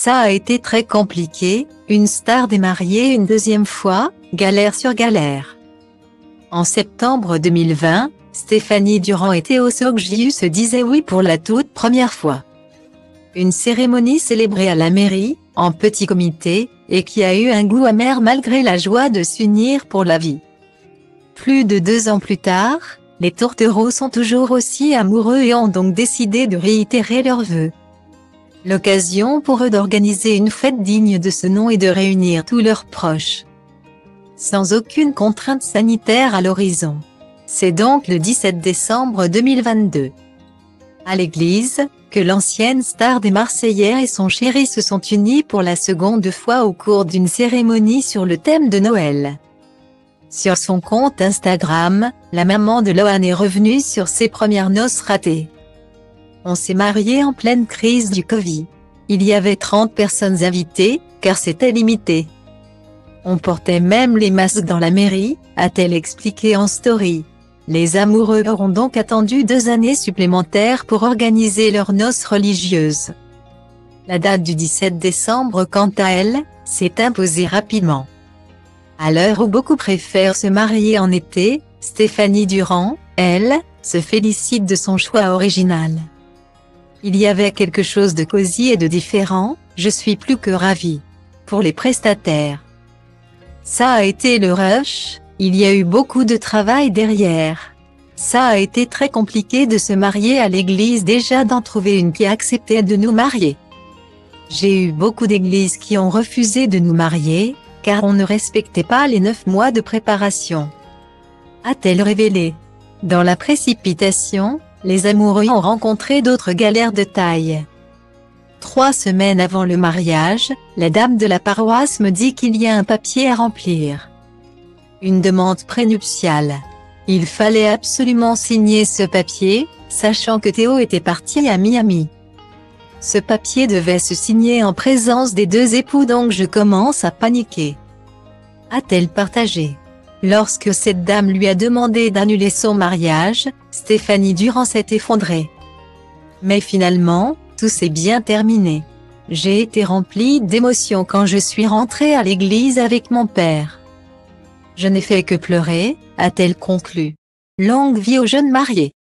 Ça a été très compliqué, une star démariée une deuxième fois, galère sur galère. En septembre 2020, Stéphanie Durand et Théo Soggiu se disaient oui pour la toute première fois. Une cérémonie célébrée à la mairie, en petit comité, et qui a eu un goût amer malgré la joie de s'unir pour la vie. Plus de 2 ans plus tard, les tourtereaux sont toujours aussi amoureux et ont donc décidé de réitérer leurs vœux. L'occasion pour eux d'organiser une fête digne de ce nom et de réunir tous leurs proches. Sans aucune contrainte sanitaire à l'horizon. C'est donc le 17 décembre 2022. À l'église, que l'ancienne star des Marseillais et son chéri se sont unis pour la seconde fois au cours d'une cérémonie sur le thème de Noël. Sur son compte Instagram, la maman de Lohan est revenue sur ses premières noces ratées. On s'est marié en pleine crise du Covid. Il y avait 30 personnes invitées, car c'était limité. On portait même les masques dans la mairie, a-t-elle expliqué en story. Les amoureux auront donc attendu 2 années supplémentaires pour organiser leurs noces religieuses. La date du 17 décembre, quant à elle, s'est imposée rapidement. À l'heure où beaucoup préfèrent se marier en été, Stéphanie Durand, elle, se félicite de son choix original. Il y avait quelque chose de cosy et de différent, je suis plus que ravie. Pour les prestataires. Ça a été le rush, il y a eu beaucoup de travail derrière. Ça a été très compliqué de se marier à l'église, déjà d'en trouver une qui a accepté de nous marier. J'ai eu beaucoup d'églises qui ont refusé de nous marier, car on ne respectait pas les 9 mois de préparation. A-t-elle révélé. Dans la précipitation, les amoureux ont rencontré d'autres galères de taille. 3 semaines avant le mariage, la dame de la paroisse me dit qu'il y a un papier à remplir. Une demande prénuptiale. Il fallait absolument signer ce papier, sachant que Théo était parti à Miami. Ce papier devait se signer en présence des 2 époux, donc je commence à paniquer. A-t-elle partagé. Lorsque cette dame lui a demandé d'annuler son mariage, Stéphanie Durand s'est effondrée. Mais finalement, tout s'est bien terminé. J'ai été remplie d'émotions quand je suis rentrée à l'église avec mon père. Je n'ai fait que pleurer, a-t-elle conclu. Longue vie aux jeunes mariés.